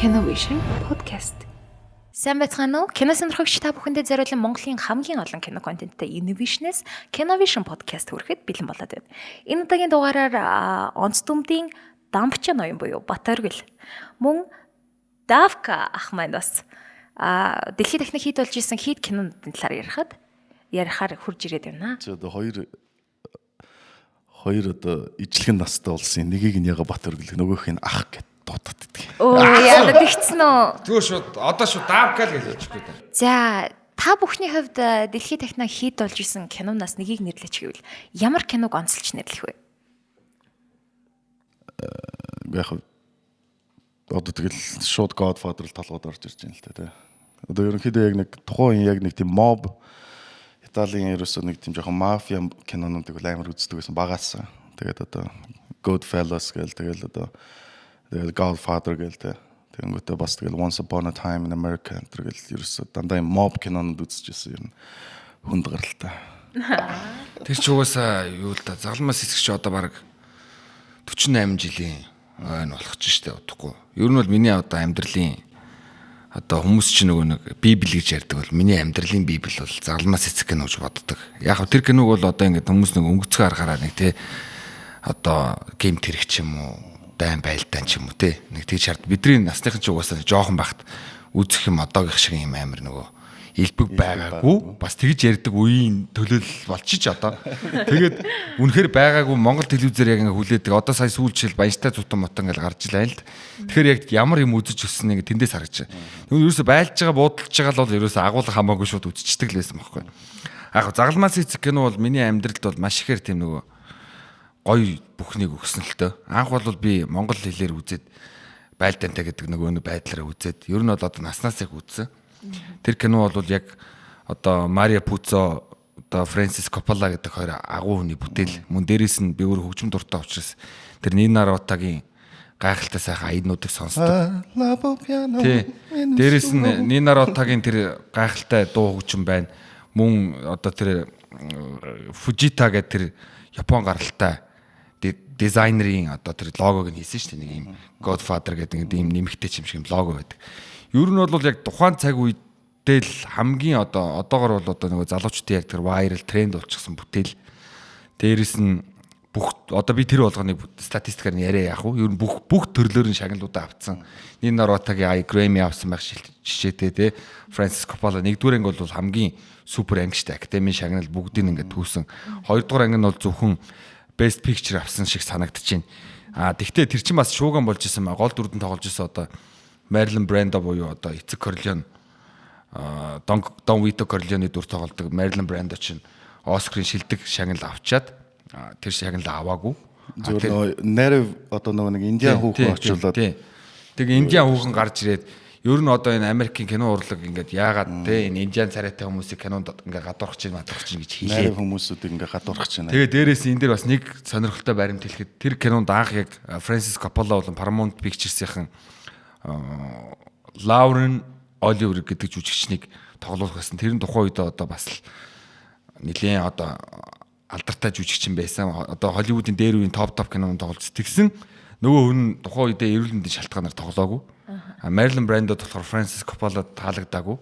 Kinovision podcast. Сайн байцгаана уу? Кино сонирхогч та бүхэндээ зориулсан Монголын хамгийн олон кино контенттай Univision-ээс Kinovision podcast хүрэхэд бэлэн болоод байна. Энэ удаагийн дугаараар онц дүмдийн дампч ноён буюу Батөргөл мөн Давка ах маань бас дэлхийд дахин хийд болж исэн хийд кинонуудын талаар ярихаар хурж ирээд байна. За одоо хоёр одоо ижлэгэн настай болсон. Нэгийг нь яга Батөргөл нөгөөх нь ах гэд дуудаад идэх. Оо яа тэгсэн үү? Тэгвэл шууд одоо шууд Давка л гэж хэлчихгүй дээ. За та бүхний хувьд дэлхийд дахин хийд болж исэн кинонаас нэгийг нэрлэж гэвэл ямар киног онцолж нэрлэх вэ? Яг одоо тэгэл шууд Godfather толгойд орж ирж байна л та тий. Одоо ерөнхийдөө яг нэг тухайн яг нэг тийм mob Италийн ерөөсөө нэг тийм жоохон мафия кинонуудыг амар үздэг байсан багаас. Тэгээд одоо Goodfellas гээл тэгэл одоо Godfather гээл тэ. Тэгэнгүүтээ бас тэгэл Once Upon a Time in America тэгэл ерөөсөө дандаа mob кинонууд үзчихсэн юм. Хүнд гаралтай. Тэр ч угаасаа юу л да загалмаас эсгч одоо баг 48 жилийн ойн болох ч штэ удахгүй. Ер нь бол миний одоо амьдралын одоо хүмүүс ч нөгөө нэг Библи гэж ярьдаг бол миний амьдралын Библи бол загалмаас эцэг кино гэж боддог. Яг тэр киног бол одоо ингээд хүмүүс нэг өнгөцгөө аргаараа нэг те одоо гейм тэрэг ч юм уу дайн байлдаан ч юм уу те нэг тийч хард бидний насныхан ч угаасаа жоохон багт үзэх юм одоогийнх шиг юм амар нөгөө илбэг байгаагүй бас тэгж ярьдаг үеийн төлөөлөл болчих одоо тэгээд үнэхээр байгаагүй Монгол телевизээр яг ингээ хүлээдэг одоо сая сүүлчил баянтай цутан мотон ингээл гарч илаа л тэгэхээр яг ямар юм үзэж өссөн ингээ тэндээс харагч нүг ерөөсө байлж байгаа буудалж байгаа л бол ерөөсө агуулга хамаагүй шууд үзчихдэг л байсан байхгүй яг загалмаас эцэг кино бол миний амьдралд бол маш ихээр тийм нөгөө гоё бүхнийг өгсөн л төө анх бол би монгол хэлээр үзээд байлдаантай гэдэг нөгөө байдлаараа үзээд ер нь бол одоо наснаас яг үзсэн. Тэр кино бол яг одоо Марио Пузо одоо Фрэнсис Коппола гэдэг хоёр агуу хүний бүтээл. Мөн дээрээс нь би өөр хөгжим дуртай учраас тэр Нино Ротагийн гайхалтай сайхан аянуудыг сонсдог. Тий. Дээрээс нь Нино Ротагийн тэр гайхалтай дуу хөгжим байна. Мөн одоо тэр Фужита гэдэг тэр Япон гаралтай дизайнерын одоо тэр логог нь хийсэн шүү дээ. Нэг юм Godfather гэдэг ийм нэмэгтэй юм шиг лого байдаг. Ер нь бол яг тухайн цаг үедээ л хамгийн одоогор бол одоо нөгөө залуучдын яг тэр viral тренд болчихсон бүтээл. Дээрээс нь бүх одоо би тэр болгоныг статистикаар нь яриа яах вэ? Ер нь бүх төрлөөр нь шагналуудаа авцсан. Нино Ротагийн Grammy авсан байх жишээтэй те. Фрэнсис Коппола нэгдүгээр анги бол хамгийн супер ангиштай академийн шагнал бүгдийг ингээд түүсэн. Хоёрдугаар анги нь бол зөвхөн Best Picture авсан шиг санагдчихээн. Тэгвэл тэр чинь бас шууган болж исэн маа. Гол дүрдэн тоглож исэн одоо Марлен Брандо буюу одоо эцэг Корлеон Дон Вито Корлеоны дүр тоглодог Марлен Брандо чинь Оскарын шилдэг шагнал авчаад тэр шагнал аваагүй. Зөв нарив одоо нэг Индиан хүүхэн очиулаад тэгээ Индиан хүүхэн гарч ирээд ер нь одоо энэ Америкийн кино урлаг ингээд яагаад те энэ Индиан царайтай хүмүүсийг кинонд ингээд гадуурх чинь гэж хийлээ. нарив хүмүүсүүдийг ингээд гадуурх чинь. Тэгээ дээрээс энэ дээр бас нэг сонирхолтой баримт хэлэхэд тэр кинонд анх яг Фрэнсис Коппола болон Paramount Pictures-ийн Лаурен Оливер гэдэг жүжигчнийг тоглуулах гэсэн. Тэр нь тухайн үед одоо бас нэлээд одоо алдартай жүжигчин байсан. Одоо Холливуудын дээр үеийн топ кинонд тоглож тэгсэн. Нөгөө хүн тухайн үедээ эрүүл мэндийн шалтгаанаар тоглоогүй. Марлен Брандо болохоор Фрэнсис Коппола таалагдаагүй.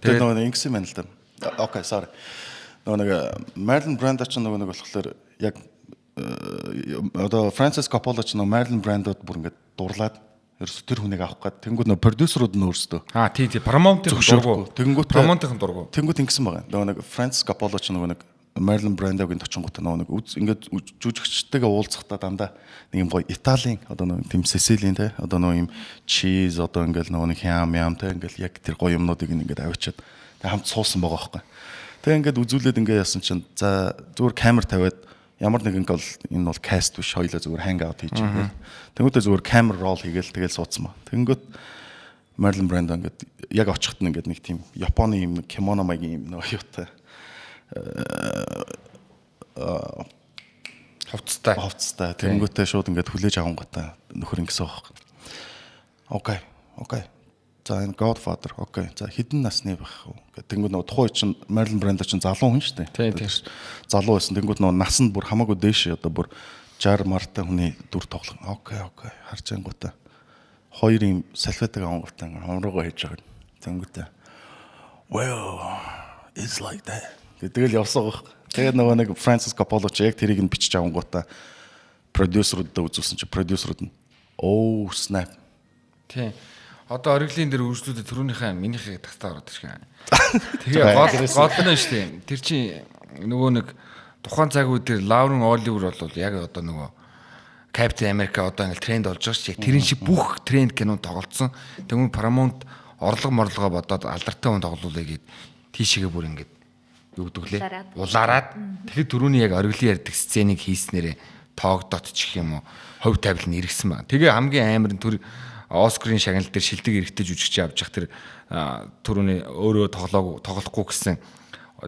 Тэгээд нөгөө ингэсэн байна л да. Окей, sorry. Нөгөө Марлен Брандо ч нөгөө нэг болохоор яг одоо Фрэнсис Коппола ч нөгөө Марлен Брандод бүр ингээд дурлаад ерөөс тэр хүнийг авах гээд тэнгууд нөө продюсерууд нь өөрсдөө тий Paramount-ийн дургу тэнгууд Paramount-ийн дургу тэнгууд ингэсэн байгаа. Нөгөө нэг Фрэнсис Коппола ч нөгөө нэг Марлен Брандогийн точингууд нөгөө нэг ингээд жүжигчтэйгээ уулзахдаа дандаа нэг юм гоё Италийн одоо нөгөө тийм Сесилийн те одоо нөгөө юм чиз одоо ингээд нөгөө нэг хям те ингээд яг тэр гоё юмнуудыг ингээд авчиад тэг хамт суусан байгаа байхгүй. Тэг ингээд үзүүлээд ингээд яасан чинь за зүгээр камер тавиад ямар нэгэн бол энэ бол каст биш хоёлаа зүгээр ханг аут хийж байгаа. Тэнгүүтээ зүгээр камер рол хийгээл тэгэл суудсан ба. Тэнгүүт Марлен Брандо ингээд яг очихт нь ингээд нэг тийм Японы юм кимоно маягийн юм нэг юутай хувцастай. Тэнгүүтээ шууд ингээд хүлээж авангуудаа нөхөр ингэсэн байхгүй. Окей. За энэ Godfather. Окей. За хэдэн насны байх вэ? Тэнгүүд нөгөө тухайн чинь Марлен Брандо чинь залуу хүн шүү дээ. Тийм. Залуу байсан. Тэнгүүд нөгөө насанд бүр хамаагүй дээш одоо бүр 60 мартай хүний дүр тоглох. Окей. Харж ангуудаа. хоёр юм салфетаг ангуутан хамруугаа хийж байгаа. Тэнгүүтээ. Well, it's like that. Тэгэл явсан гох. Тэгээд нөгөө нэг Francis Coppola ч яг тэрийг нь бичиж авангуудаа продюсеруудад үзүүлсэн чи продюсерууд нь oh snap. Тийм. Одоо ориглын дээр үржлүүдэд түрүүнийхээ минийхээ тастаа ороод ирэх юм. Тэгээ гол нь шүү дээ. Тэр чинь нөгөө нэг тухайн цаг үе дээр Лаурен Оливер бол яг одоо нөгөө Captain America одоо ингээл тренд болж байгаа шүү дээ. тэрийн шиг бүх тренд кинонд тоглолцсон. Тэгмээ Paramount орлого морлогоо бодоод алдартай хүн тоглуулъя гэд тийшээгээ бүр ингээд юу гэдэг лээ. Улаарад. Тэгэхээр түрүүний яг ориглын ярьдаг сценыг хийснээрээ тоогдоод ч гэх юм уу хувь тавилт нь иргэсэн байна. Тэгээ хамгийн амар нь төр Оскарын шагналт дээр шилдэг эрэгтэй жүжигч авч явах тэр түрүүний өөрөө тоглохгүй гэсэн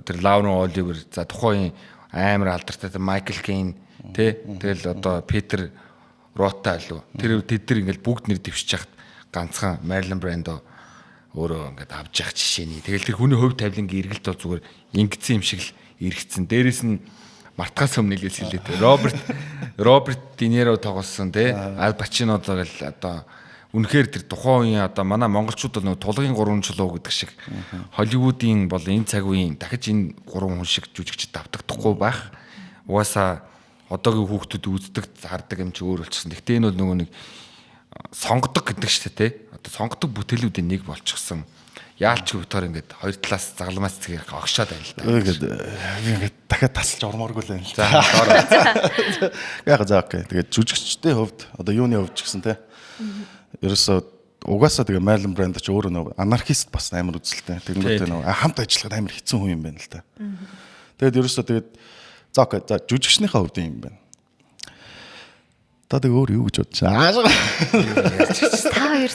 тэр Лаурен Оливер за тухайн амар алдартай Майкл Кейн тэгэл одоо Питер Рота лөө тэр тэд нар ингээл бүгд нэр дэвшиж яхад ганцхан Марлен Брандо өөрөө ингээд авч явах жишээний. Тэгэл тэр хүний хувь тавилангийн эргэлт бол зүгээр ингэсэн юм шиг л эргэцэн. Дээрээс нь мартахаас өмнө нэгээс хэлээ. Роберт Де Ниро тоглосон Аль Пачино л одоо үнэхээр тэр тухайн үеийн одоо манай монголчууд бол нэг тулгын 3 чулуу гэдэг шиг Холливуудын бол энэ цаг үеийн дахиж энэ 3 хүн шиг жүжигчд давтагдахгүй байх. Угаасаа одоогийн хүүхдүүд үздэг хардаг юм чи өөр болчихсон. Гэхдээ энэ бол нөгөө нэг сонгодог гэдэг шүү дээ. Одоо сонгодог бүтээлүүдийн нэг болчихсон. Яалч хөвтөр ингээд хоёр талаас загламаас цэгээр огшоод байл та. Ингээд дахиад тасалж ормооргүй л байна л. Яг заак. Тэгээд жүжигчдийн хувьд одоо юуны хувьд ч гэсэн ерөөсөө угаасаа тэгээ Марлен Брандо ч өөрөө нэг анархист бас амар үзэлтэй. Тэгэнгүүт нэг хамт ажиллахад амар хэцүү хүн юм байна л та. Тэгээд ерөөсөө тэгээд за жүжигчнийхээ хувьд юм байна. Та тэг өөр юу гэж бодож байна? Та хоёр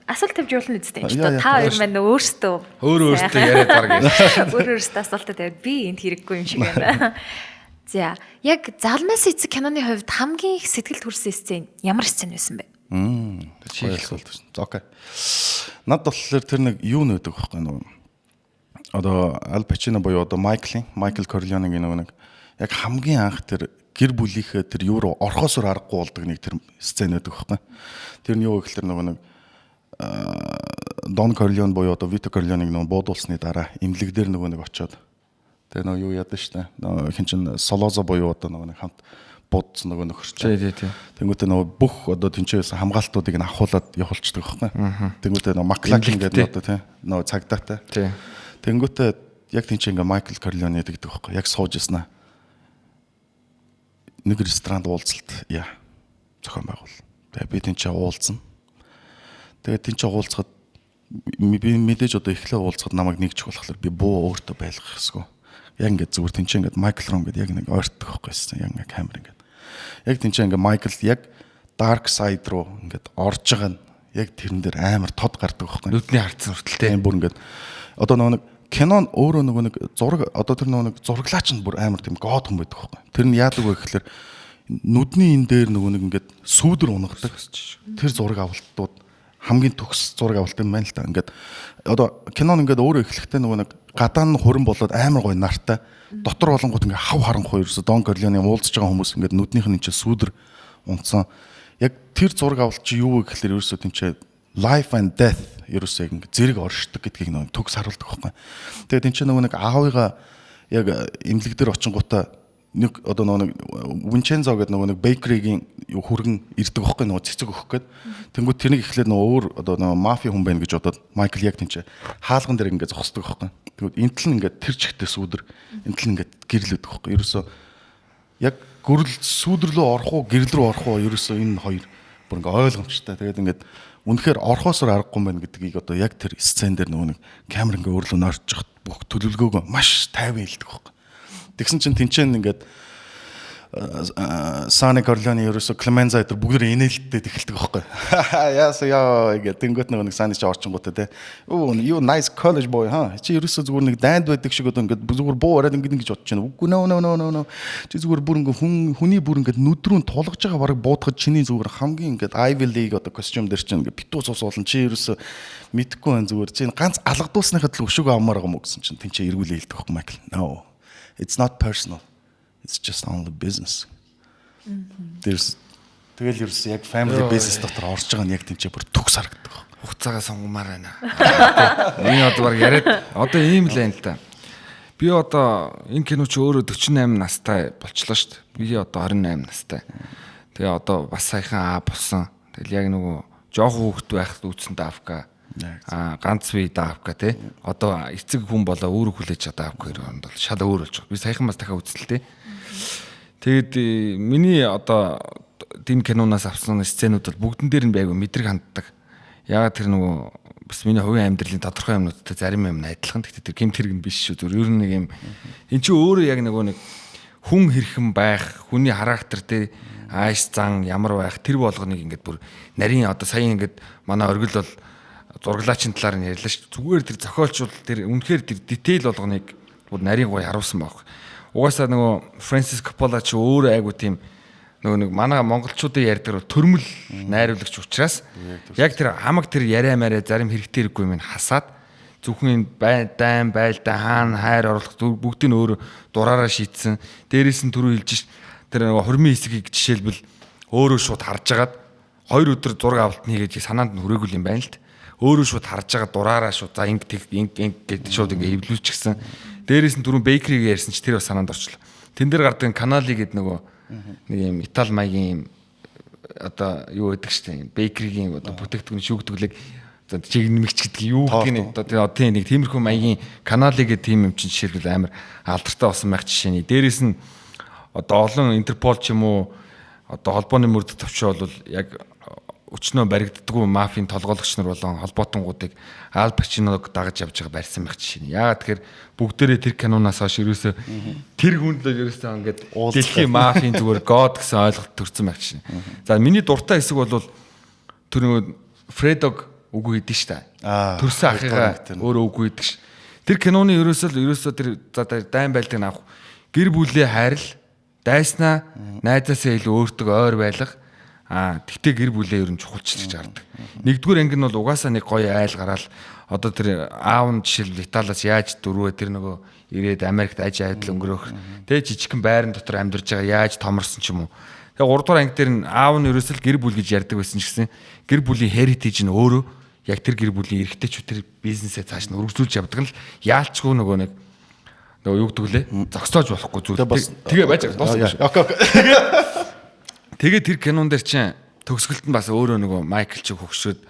асуулт тавьж болно үстэй юм чи. Та хоёр маань өөрсдөө өөртөө яриад баг. Өөрөөсөө асуултаа тавиад би энд хэрэггүй юм шиг байна. За яг залмаас эцэг киноны хувьд хамгийн их сэтгэл төрсэн сцен ямар сцен байсан бэ? Окей. Над болохоор тэр нэг юу нөдөг байхгүй нөгөө. Одоо Аль Пачино боёо одоо Майкл Корлеонегийн нэг яг хамгийн анх тэр гэр бүлийнхээ тэр юу руу орхосоор аргагүй болдог нэг тэр сцен нөдөг байхгүй. Тэр нь юу гэхээр нөгөө нэг Дон Корлеон боёо одоо Вито Корлеонег нөгөө буудуулсны дараа имлэг дээр нөгөө нэг очиод тэр нөгөө юу яадаг штэ. Нөгөө хин чин Солозо боёо одоо нөгөө нэг хамт будсан нөгөө нөхөрч. Тэнгүүтээ нөгөө бүх одоо тэнцээс хамгаалтуудыг нь ахуулаад явуулчихдаг байхгүй. Тэнгүүтээ нөгөө Маклаклин гэдэг одоо тийм нөгөө цагдаатай. Тэнгүүтээ яг тэнцээ ингээ Майкл Корлеоне гэдэг байхгүй. Яг сууж яснаа. Нэг ресторанд уулзалт зохион байгуул. Тэгээ би тэнцээ уулзсан. Тэгээ тэнцээ уулзахад би мэдээж одоо эхлээ уулзахад намайг нэгчих болохоор би буу өөртөө байлгах хэсгөө. Яг ингээ зүгээр тэнцээ ингээ Майкл руу ингээ яг нэг ойртдог байхгүй. Яг ингээ камер ингээ. Яг тэнцээ ингээ Майкл яг dark side руу ингээ орж байгаа нь яг тэрэн дээр амар тод гардаг байхгүй. Нүдний харцсан хүртэлтэй. Бүр ингээ одоо нэг кинон өөрөө нөгөө нэг зураг одоо тэр нөгөө нэг зураглаач нь бүр амар тийм гоод хүн байдаг байхгүй. Тэр нь яадаг вэ гэхээр нүдний энэ дээр нөгөө нэг ингээд сүүдэр унгадаг. Тэр зураг авалтууд хамгийн төгс зураг авалт юм байна л та. Ингээд одоо кинон ингээд өөрөө эхлэхдээ нөгөө нэг гадаа нь хуран болоод амар гоё нартай. Дотор болонгууд ингээд хав харанхуй ерөөсө Дон Корлеоне уулзж байгаа хүмүүс ингээд нүднийх нь чинь сүүдэр унтсан. Яг тэр зураг авалт чи юу вэ гэхээр ерөөсө тэнцээ life and death ерөөсөө ингэ зэрэг оршдог гэдгийг нэг төгс харуулдаг байхгүй. Тэгээд энэ чинь нөгөө нэг аавыгаа яг имлэг дээр очингуудаа нэг одоо нөгөө Винчензо гэдэг нөгөө нэг бейкригийн хүргэн ирдэг байхгүй нөгөө цэцэг өгөх гээд. Тэнгүүд тэрнийг эхлээд нөгөө өөр одоо нөгөө мафия хүн байна гэж бодоод Майкл яг тэнцээ хаалган дээр ингэ зогсдог байхгүй. Тэгвэл энтэл нь ингэ тэр чигтээ сүүдэр энтэл нь ингэ гэрлэдэг байхгүй. Ерөөсөө яг гүрэл сүүдэр рүү орох уу гэрэл рүү орох уу ерөөсөө энэ хоёр бүр ингэ ойлгомжтой. Тэгээд ингэ үнэхээр орхосоор аргагүй байна гэдгийг одоо яг тэр сцен дээр нөгөө нэг камер ингээ өөрлөө норж хат бүх төлөвлөгөөг маш тайван хэлдэг байхгүй. Тэгсэн чинь тэнцэн ингээд Сани Корлеоне ерөөсө Клеменза дээр бүгд инээлтэд эхэлдэг байхгүй. Яа гэдэг тэнгуут нэг Сани ч орчингуудаа те. You nice college boy чи ерөөсө зүгээр нэг дайнд байдаг шиг одоо ингээд зүгээр буу ороод ингээд ингэж бодож байна. Үгүй no. Чи зүгээр бүр ингээд хүний бүр ингээд нүдрүүн тулгаж байгаа бараг буудахад чиний зүгээр хамгийн ингээд Ivy League одоо костюм дээр чинь ингээд битүү цус болон чи ерөөсө мэдхгүй байна зүгээр чи ганц алгадуулсныхад л өшөөгөө амаар байгаа мó гэсэн чинь тэнцээ эргүүлээ хэлдэг байхгүй Майкл. No. It's not personal. It's just only business. Тэгэл ерөөс яг family basis дотор орж байгаа нь яг тэнцээ бүр төгс харагддаг. Хугацаагаа сонгомаар байна. Энэ одоо баг яриад одоо ийм л юм л да. Би одоо энэ кино чи өөрөө 48 настай болчлоо шүү дээ. Би одоо 28 настай. Тэгээ одоо бас саяхан болсон. Тэгэл яг нөгөө жоохон хүүхэд байхад үүсэн даавка. Ганц бие даавка тий. Одоо эцэг хүн болоо өөрөө хүлээж чадаа даавка хоёрын бол шал өөр болж байгаа. Би саяхан бас дахиад үзэлтэй. Тэгэд миний одоо тийм киноноос авсан сценүүд бол бүгдэн дээр нь байгуу мэдрэг ханддаг. Яагаад тэр нөгөө бас миний хувийн амьдралын тодорхой юмнуудтай зарим юм адилхан. Гэхдээ тэр гэмт хэрэг нь биш шүү. Зөв ер нь нэг юм эн чинь өөрөө яг нөгөө нэг хүн хэрхэн байх, хүний характер те ааш зан ямар байх тэр болгоныг ингээд бүр нарийн одоо сая ингээд манай оргил бол зураглаачийн талаар нь ярьлаа шүү. Зүгээр тэр зохиолч бол тэр үнэхээр тэр детейл болгоныг бүр нарийн гоё харуулсан баг. Угаасаа нөгөө Фрэнсис Коппола ч өөрөө айгу тийм нөгөө нэг манай монголчуудын ярьдаг төрмөл найруулагч учраас яг тэр хамаг тэр яриа мараа зарим хэрэгтэй хэрэггүй юм хасаад зөвхөн дайм байлдаа хаана хайр оруулах бүгдийг нь өөр дураараа шийдсэн. Дээрээс нь түрүү хэлж ш тэр нөгөө хурмын хэсгийг жишээлбэл өөрөө шууд харж агаад 2 өдөр зураг авалт хийгээд санаанд нь хүрээгүй юм байна л т. Өөрөө шууд харж агаад дураараа шууд за инг гэдэг шууд ингээ эвлүүлчихсэн. Дээрээс нь түрүү бейкриг ярьсан ч тэр бас санаанд орчлоо. Тэн дээр гардаг канали гэдэг нөгөө нэг юм Итали маягийн одоо юу гэдэг штэ бейкригийн одоо бүтээгдэхүүн шүүгдгэлэг за чигнэмэгч гэдэг юу гэдэг нь одоо тийм нэг тиймэрхүү маягийн канали гэдэг тийм юм чинь жишээлбэл амар алдартай болсон байх жишээний дээрээс нь одоо олон Интерпол ч юм уу одоо холбооны мөрдөд төвчөө бол яг өчнөө баригддаггүй мафийн толгойлогч нар болон холбоотонгуудыг Ал Пачиног дагаж явж байгаа барьсан байх жишээ. Яагаад тэгэхээр бүгдээрээ тэр киноноос хойш ерөөсөө тэр хүнд л ерөөсөө ингээд дэлхийн мафийн зүгээр god гэсэн ойлголт төрсэн байх жишээ. За миний дуртай хэсэг бол тэр нөгөө Фредог үгүй хэдэж штэ. Төрсөн ахыгаа өөрөө үгүй хэдэж. Тэр киноны ерөөсөө тэр за дайн байлдаг авах гэр бүлээ хайрл дайснаа найзаасаа илүү өөртөө ойр байлга. Тэгтээ гэр бүлээ ер нь чухалч гэж хардаг. Нэгдүгээр анги нь бол угаасаа нэг гоё айл гараал одоо тэр аав нь жишээл Италиас яаж дөрвөө тэр нөгөө ирээд Америкт аж айдал өнгөрөх. Тэгээ жижигхэн байран дотор амьдарч байгаа яаж томорсон ч юм уу. Тэгээ 3 дугаар анги дээр нь аав нь ерөөсөл гэр бүл гэж ярьдаг байсан ч гэсэн гэр бүлийн heritage нь өөрөө яг тэр гэр бүлийн эрэгтэйчүүд тэр бизнесээ цааш нь өргөжлүүлж явдаг нь л яалчгүй нөгөө нэг юу гэдэг лээ зогсоож болохгүй зүйл. Тэгээ байж байгаа. Тэгээ тэр кинон дээр чинь төгсгөлд нь бас өөрөө нөгөө Майкл ч хөгшөөд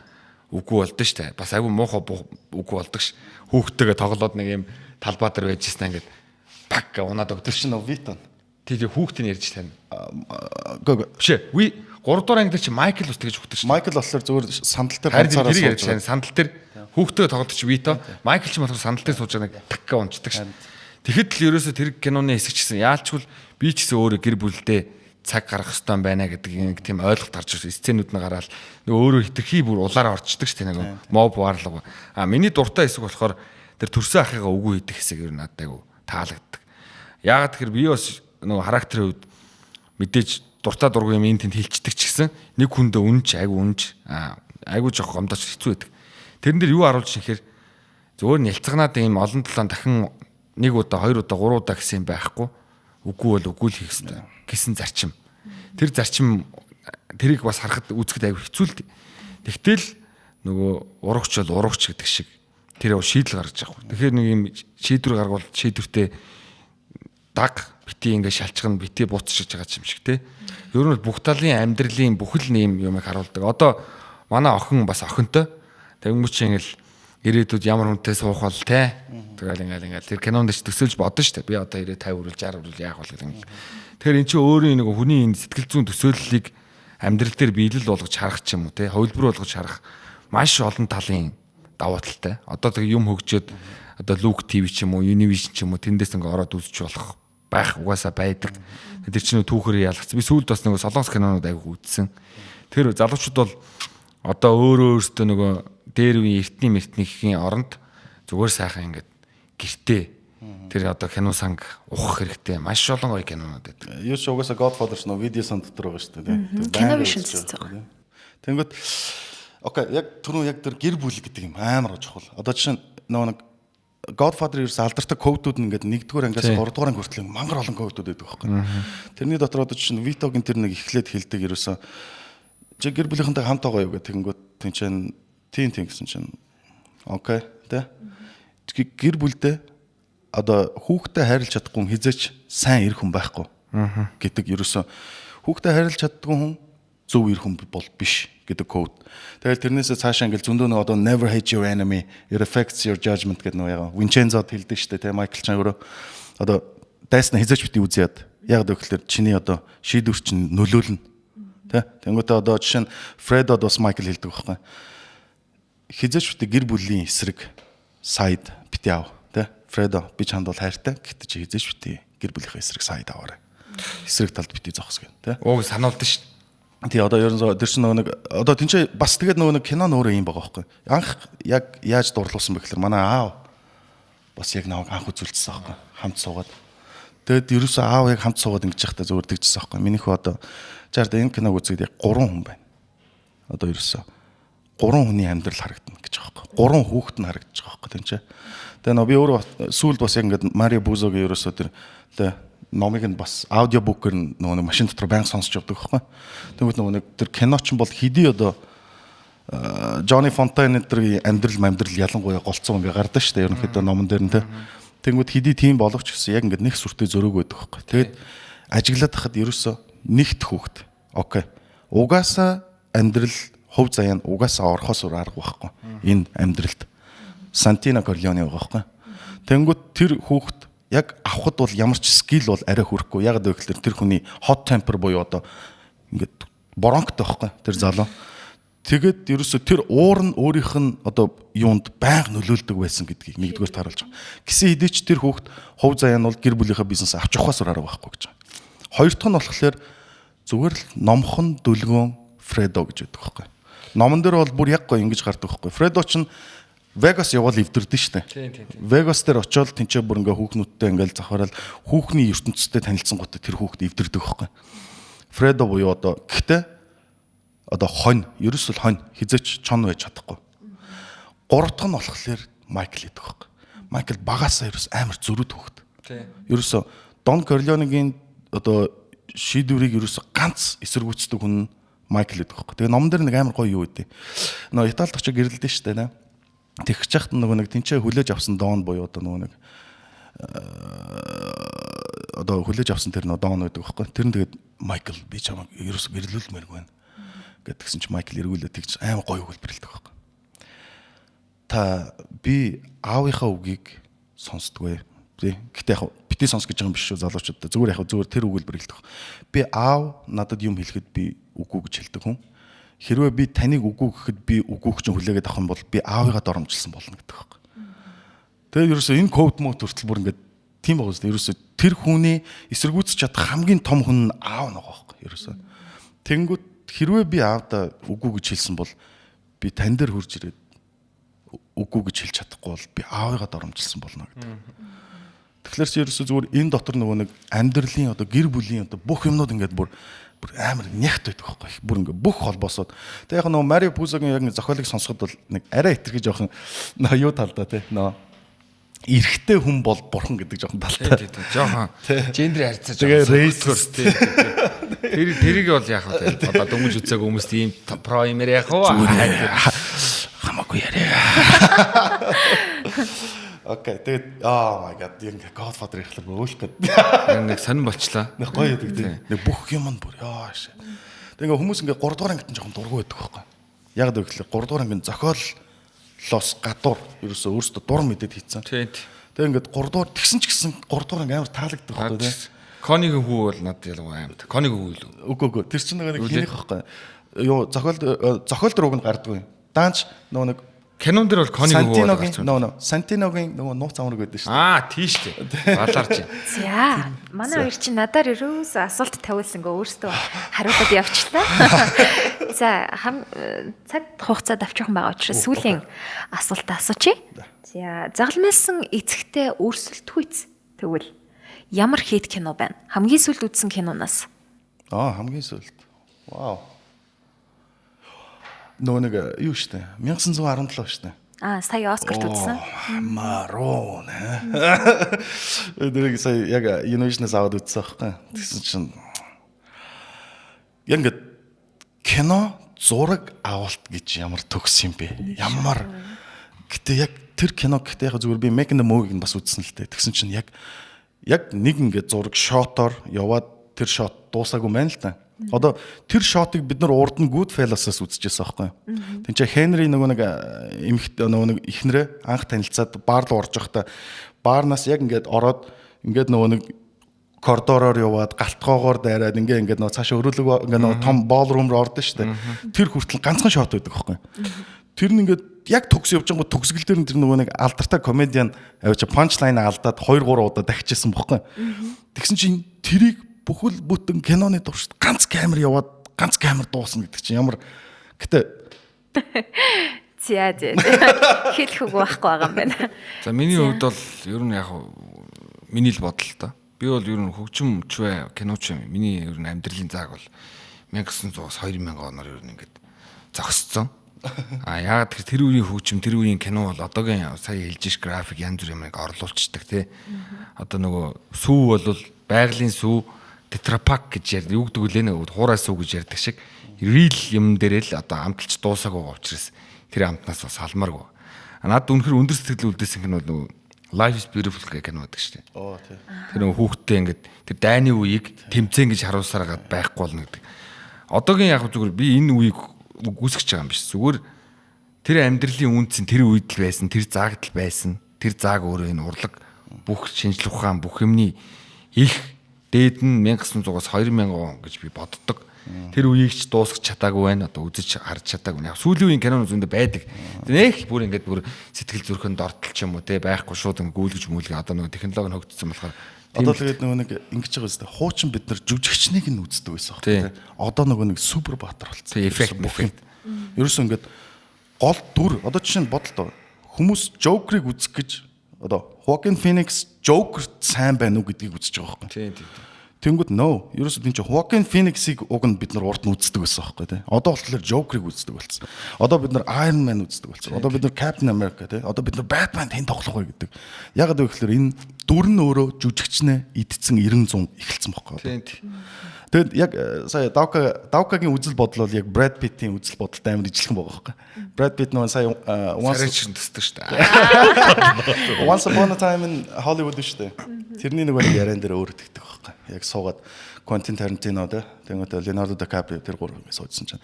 үгүй болдсон шүү дээ. Бас айгүй муухай үгүй болдог ш. Хүүхдтэйгээ тоглоод нэг юм талбай дээр байжсэн ингээд пак унаад өгдөг чинь Витон. Тэгээ хүүхдийн ярьж тань. Биш ээ. 3 дугаар анги дээр чи Майкл ус тэгж өгдөг ш. Майкл болохоор зөвөр сандал дээр ганцаараа сууж байгаа. Сандал дээр хүүхдтэйгээ тоглож чи Вито. Майкл ч болохоор сандал дээр сууж байгаа нэг так унцдаг ш. Тэгэхэд л ерөөсө тэр киноны хэсэг чсэн яалчгүй би ч гэсэн өөрөө гэр бүлдээ цаг гаргах хэрэгтэй байна гэдэг нэг тийм ойлголт гарч ирсэн. Сценүүд нь гараад нөгөө өөрөө хитрхи бүр улаараа орчдөг шүү дээ нэг моб варлага. Миний дуртай хэсэг болохоор тэр төрсөн ахыгаа үгүй хийдэг хэсэг ер нь надад айгу таалагддаг. Яагаад тэгэхээр би бас нөгөө характерын үед мэдээж дуртай дургүй юм энэ тэнд хилчдэг ч гэсэн нэг хүндээ үнж айгу жоох гомдооч хэцүү байдаг. Тэрэн дээр юу харуулж ихээр зөвөр нялцганаад ийм олон талаа дахин нэг удаа, 2 удаа, 3 удаа гэсэн юм байхгүй. Үгүй бол үгүй л хийх хэрэгтэй гэсэн зарчим. Тэр зарчим тэрийг бас харахад үзэхэд аягүй хэцүү л. Тэгтэл нөгөө урагч бол урагч гэдэг шиг тэр шийдэл гаргаж байгаа. Тэгэхээр нэг юм шийдвэр гаргавал шийдвэртэй даг бити ингээ шалчгана бити буцчихж байгаа юм шиг те. Ер нь бүх талын амьдралын бүхэл нэм юмыг харуулдаг. Одоо манай охин бас охинтой. Тэгмүү чи ингээл ирээдүйд ямар хүнтэй суух бол те. Тэгэл ингээл тэр кинонд ч төсөөлж бодно шүү дээ. Би одоо ирээ 50 үрэл 60 үрэл яах бол гэх юм. Тэгэхээр эн чинь өөрийн нэг хүний энэ сэтгэл зүйн төсөөллийг амьдрал дээр биелэл болгож харах ч юм уу те. Хувилбар болгож харах маш олон талын давуу талтай. Одоо тэг юм хөгжөөд одоо Luke TV ч юм уу, Univision ч юм уу тэндээс ингээ ороод үзэж болох байх угаасаа байдаг. Тэр чинь түүхээр ялгц. Би сүүлд бас нэг солонгос кинонууд айгу үзсэн. Тэр залуучууд бол одоо өөрөөсөө нөгөө дээр үеийн эртний оронд зүгээр сайхан ингээд гэртээ тэр одоо кино санг ухах хэрэгтэй маш олон гоё кинонууд байдаг. Юу ч угаасаа Godfather ч нөө видео сан дотор байгаа шүү дээ. Киновишн зэрэг. Тэнгүүт окей яг түрүү яг тэр гэр бүл гэдэг юм амар чухал. Одоо жишээ нөгөө нэг Godfather ерөөс алдартай коутууд нь ингээд 1-р ангиас 3-р анги хүртэл мангар олон коутууд байдаг байхгүй. Тэрний дотор одоо чинь Vito-гийн тэр нэг эхлээд хэлдэг ерөөсөө чи гэр бүлийнхэнтэй хамт байгаа юу гэх тэгэнгүүт тэнцэн тийм гэсэн чинь окей тэ гэр бүлдээ одоо хүүхдэд хайрлаж чадахгүй хүн хизээч сайн ир хүн байхгүй гэдэг ерөөсөө хүүхдэд хайрлаж чаддгүй хүн зөв ир хүн бол биш гэдэг код. Тэгэл тэрнээсээ цаашаа ингээл зөндөө нэг одоо never hate your enemy it affects your judgment гэдэг нэг яга Винчензод хэлдэг шүү дээ тэ Майкл Чан өөрөө одоо дайснаа хизээч бити үзээд яг гэвэл чиний одоо шийдвэр чинь нөлөөлнө тэ тэнгуүтээ одоо жишээ нь Фредод бас Майкл хэлдэг байхгүй хизээч бити гэр бүлийн эсрэг сайд бити ав тэ Фредо би чанд бол хайртай гэхдээ чи хизээч бити гэр бүлийнхээ эсрэг сайд аваарай эсрэг талд бити зогс гэн тэ сануулдаг шүү. Тий одоо ерөн тэр чинь нэг одоо тэнцээ бас тэгээд нэг кино нөөрэ юм байгаа байхгүй. Анх яг яаж дурлуулсан бэ гэхээр манай аав бас яг наваг анх үзүүлчихсэн байхгүй. Хамт суугаад. Тэгээд ерөөсөө аав яг хамт суугаад ингэж яхахтаа зөвөр тэгчихсэн байхгүй. Минийхөө одоо чаар энэ киног үзээд яг 3 хүн байна. Одоо ерөөсөө 3 хүний амьдрал харагдана гэж байгаа байхгүй. 3 хүүхэд нь харагдаж байгаа байхгүй тэнцээ. Тэгээд би өөрөө сүүлд бас яг ингээд Марио Бузогийн ерөөсөө тэр номыг нь бас аудиобукээр нөгөө нэг машин дотор байнга сонсч явдаг байхгүй. Тэгвэл нөгөө нэг тэр кино ч бол хэдий одоо Johnny Fontane энэ амьдрал ялангуяа голцсон ингээ гардаг шүү дээ. Ерөнхийдөө номон дээр нь тэ. Тэгвэл хэдий тийм боловч гэсэн яг ингээ нэг сүртэй зөрөөг байдаг байхгүй. Тэгээд ажиглаад хахад ерөөсөө нэгт хүүхэд. Окей. Угаасаа амьдрал хөв заяа угаасаа орхосоор арга байхгүй. Энэ амьдралд Сантино Корлеоне байгаа байхгүй. Тэнгүүд тэр хүүхэд яг авахд бол ямар ч скил бол арай хүрэхгүй. Яг гэвэл тэр хүний hot temper буюу одоо ингээд боронктой байхгүй тэр залуу. Тэгээд ерөөсө тэр уур нь өөрийнх нь одоо юунд байнга нөлөөлдөг байсан гэдгийг нэгдүгээр таруулж байгаа. Гисэн хэдий ч тэр хүүхд хувь заяа нь бол гэр бүлийнхээ бизнес авч явахаас арга байхгүй гэж байгаа. Хоёр дахь нь болохоор зүгээр л номхон дүлгөөн Фредо гэж байдаг байхгүй. Номон дээр бол бүр яг гоо ингэж гардаг байхгүй. Фредо ч Вегас явал эвдэрдэн штэ. Вегас дээр очиод тэнцээ бүр ингээ хүүхнүүдтэй ингээл завхаарал хүүхний ертөнцтэй танилцсан гот тэр хүүхд эвдэрдэг байхгүй. Фредо буюу одоо гэхдээ одоо хонь, ерөөсөл хонь хизээч чон байж чадахгүй. Гурав дахь нь болохоор Майкл гэдэг байхгүй. Майкл багасаа ерөөс амар зөрүүд хүүхд. Ерөөсө Дон Корлеонегийн одоо шийдвэрийг ерөөсө ганц эсэргүүцдэг хүн Майкл гэдэг байхгүй. Тэгээ номон дээр нэг амар гоё юу гэдэг. Нөө Италид очиж гэрэлдэн штэ нэ. Тэгж чахт нөгөө нэг тэнцээ хүлээж авсан Дон буюу одоо нөгөө нэг одоо хүлээж авсан тэр нөгөө Дон байдаг байхгүй. Тэр нь тэгээд Майкл би чамайг ерөөсө гэрлүүлмээргүй байна гэдгсэн чи Майкл эргүүлээд тэгж амар гоё хөлбөрлөдөг байхгүй. Та би аавынхаа үгийг сонсдгүй. Гэтэ яг бити сонс гэж байгаа юм биш шүү залуучуудаа. Зүгээр тэр үгэл бэрэлдэх. Би аав надад юм хэлэхэд би үгүй гэж хэлдэг хүн. Хэрвээ би таныг үгүй гэхэд би үгүйг чинь хүлээгээд авах юм бол би аавыгаа доромжилсан болно гэдэг байхгүй. Тэгээд ерөөсөө энэ код мод хүртэл бүр ингээд тийм байгаа үстэй. Ерөөсөө тэр хүний эсэргүүцэж чадах хамгийн том хүн нь аав нэг байхгүй. Ерөөсөө. Тэнгүүд хэрвээ би аавдаа үгүй гэж хэлсэн бол би тань дээр хурж ирээд үгүй гэж хэлж чадахгүй бол би аавыгаа доромжилсан болно гэдэг. Тэгэхээр чи ерөөсөө зүгээр энэ дотор нөгөө нэг амьдралын одоо гэр бүлийн одоо бүх юмнууд ингээд бүр амар нягт байдаг байхгүй. Бүр ингээ бүх холбоосод. Тэгээ яг нөгөө Марио Пузогийн яг зохиолыг сонсоход бол нэг арай хэтэрхий жоохон юу талдаа тий. Нөө эрэгтэй хүн бол бурхан гэдэг жоохон талтай. Тий. Жоохон гендер харьцаа жоохон рейсерс тий. Тэрийг бол яг одоо дөнгөж үзээг хүмүүст ийм про юмэр яг хамаагүй яриа. Окей, тэгээд oh my god, ингээ Godfather ихлээр өөлөх гээд. Нэг сонирн болчлаа. Нэг гоё яадаг тийм. Нэг бүх юм нь бүр яа шээ. Тэг ингээ хүмүүс ингээ 3 дугаар ангид жоохон дургу байдаг байхгүй. Яг гэвэл 3 дугаар ангийн зохиоллоос гадуур ерөөсөө өөрсдөө дур мэдээд хийцэн. Тийм. Тэг ингээ 3 дугаар тэгсэн ч гэсэн 3 дугаар анги амар таалагддаг байхгүй тийм. Конигийн хүү бол надад ялгаа аймт. Конигийн хүү л. Үгүй. Тэр чинь нэг хийнийх байхгүй. Юу зохиол дээр уг нь гардаггүй. Даанч нөгөө нэг кинон дээр бол Конигийн хүү гарч. Сантиногийн нөгөө нууц амраг байдаг шүү дээ. Тийм шүү дээ. Балаарч. За, манай хоёр чинь надаар өрөөс асуулт тавиулсангаа өөртөө хариулаад явчлаа. За, цаг хугацаад авчихсан байгаа учраас сүүлийн асуулт асуучих. За, загалмайлсан эцэгтэй өрсөлдөхүйц тэгвэл ямар хийд кино байна? Хамгийн сүүлд үзсэн киноноос. Хамгийн сүүлд. Вау. Нөгөө нэг юу штэ 1917 штэ. Сая Оскарт үзсэн. Марон. Өдрийг сая яг Univision-аас аваад үзсэн байхгүй. Тэгсэн чинь яг ингээд кино зураг авалт гэж ямар төгс юм бэ? Ямар гэтээ яг тэр кино гэхдээ яг зүгээр би Make the Movie-г бас үзсэн л дээ. Тэгсэн чинь яг нэг ингээд зураг шотоор яваад тэр шот дуусаагүй байна л та. Одоо тэр шотыг бид нар урд нь Goodfellas-аас үзчихсэн байхгүй. Тин чи Хенри нэг ихнэрээ анх танилцаад баар руу орж байхдаа баарнаас яг ингээд ороод ингээд нэг коридороор яваад галтгоогоор дайраад ингээд цаашаа өрөөлөг ингээд том ballroom руу ордон шүү дээ. Тэр хүртэл ганцхан шот байдаг байхгүй. Тэр нь ингээд яг төгс явж байгаа төгсгөл дээр тэр нэг алдартай комедиан авч панчлайн алдаад 2 3 удаа дахижсэн байхгүй. Тэгсэн чинь тэрийг бүхэл бүтэн киноны туршид ганц камер яваад ганц камер дуусна гэдэг чинь ямар гэтээ зя хэлэх үг байхгүй байгаа юм байна. За миний хувьд бол ер нь яг миний л бодол та. Би бол ер нь хөгжим чвэ киноч юм. Миний ер нь амьдралын зааг бол 1900-аас 2000 оноор ер нь ингээд зогсцсон. Яагаад тэр үеийн хөгжим, тэр үеийн кино бол одоогийн сая хэлжиш график янз бүр юмыг орлуулцдаг тий. Одоо нөгөө сүү бол байгалийн сүү тетрапак гэж юу гэдэг үлээ нэг хуурай сүү гэж ярьдаг шиг real юм дээр л одоо амталч дуусаагүй учраас тэр амтнаас бас салмааргүй. Надад үнэхээр өндөр сэтгэл үлдээсэн кино нөгөө Life is Beautiful гэх кино байдаг шүү дээ. Тий. Тэр нөгөө хүүхдтэй ингээд тэр дайны үеийг тэмцээн гэж харуулсараад байхгүй болно гэдэг. Одоогийн яг зүгээр би энэ үеийг гүйсгэж байгаа юм биш. Зүгээр тэр амьдралын үнцэн тэр үед л байсан, тэр заагт л байсан. Тэр зааг өөрөө энэ урлаг бүх шинжлэх ухаан бүх юмний их дээд нь 1900-аас 2000 он гэж би боддог. Тэр үеийг ч дуусгах чадаагүй байна. Одоо үзэж харж чадаагүй. Яг сүүлийн үеийн кинонууд зөндөө байдаг. Нэг бүр ингээд бүр сэтгэл зүрхэнд ортол ч юм уу те байхгүй шууд ингээд гүйлгэж мүлгээ одоо нөгөө технологи нь хөгжсөн болохоор одоо тэгээд нөгөө нэг ингэж байгаа үстэй хуучин бид нар жүжигчнийг нь үздэг байсан хэрэг те. Одоо нөгөө нэг супер баатар болсон. Эффект бүх юм. Ерөөсөө ингээд гол дүр одоо жишээ нь бодлоо хүмүүс Joker-ыг үзэх гэж одоо Joaquin Phoenix Joker сайн байна уу гэдгийг үзэж байгаа байхгүй. Тийм. Тэнгүүд no. Ерөөсөө тийм ч Joaquin Phoenix-ыг уг нь бид нар урд нь үздэг байсан байхгүй тий. Одоо болохоор Joker-ыг үздэг болсон. Одоо бид нар Iron Man үздэг болсон. Одоо бид нар Captain America тий. Одоо бид нар Batman хэн тоглох вэ гэдэг. Ягаад вэ гэхээр энэ дүр нь өөрөө жүжигчнээ идсэн 90 100 эхэлсэн байхгүй. Тийм. Тэгэд яг сая Давкагийн үзэл бодол бол яг Brad Pitt-ийн үзэл бодолтой амар ижилхэн байгаа байхгүй. Brad Pitt нөгөө сая Once төсдөг шүү дээ. Once Upon a Time in Hollywood шүү дээ. Тэрний нөгөө яриан дээр өөр тэгдэг байхгүй. Яг суугаад Quentin Tarantino тэгээд Leonardo DiCaprio тэр гурав ингэ суудсан чинь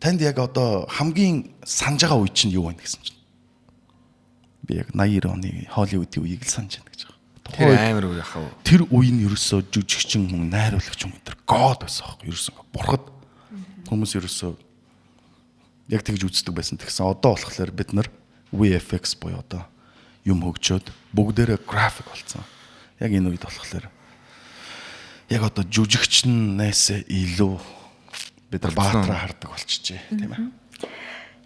танд яг одоо хамгийн санаж байгаа үе чинь юу вэ гэсэн чинь би яг 80 оны Hollywood-ийн үеийг л санаж байна гэж байгаа. Тэр амар үе яхав. Тэр үе нь ерөөсөө жүжигчин хүн найруулагч хүн тэр god байсан аахгүй ерөөсөө бурхад хүмүүс ерөөсөө яг тэгж үздэг байсан. Тэгсэн одоо болохоор бид нар VFX буюу одоо юм хөгжөөд бүгдээрээ график болсон. Яг энэ үед болохоор яг одоо жүжигчнээс илүү бид нар баатраа хардаг болчихжээ тийм ээ.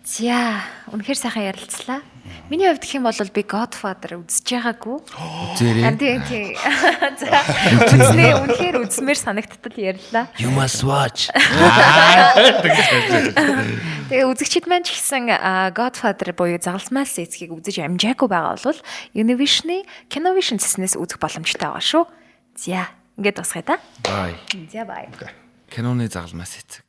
За, үнэхээр сайхан ярилцлаа. Миний хувьд гэх юм бол би Godfather үзэж байгаагүй. Үзээрэй. За, үзснээ үнэхээр үзмээр санагдтал ярьлаа. You must watch. Тэгээ үзэгчид маань ч гэсэн Godfather буюу загалмаас эцгийг үзэж амжаагүй байгаа бол Univision-ы Kinovision цэснээс үзэх боломжтой байгаа шүү. За, ингээд тусгая та. Bye. За, bye. Киноны загалмаас эцэг.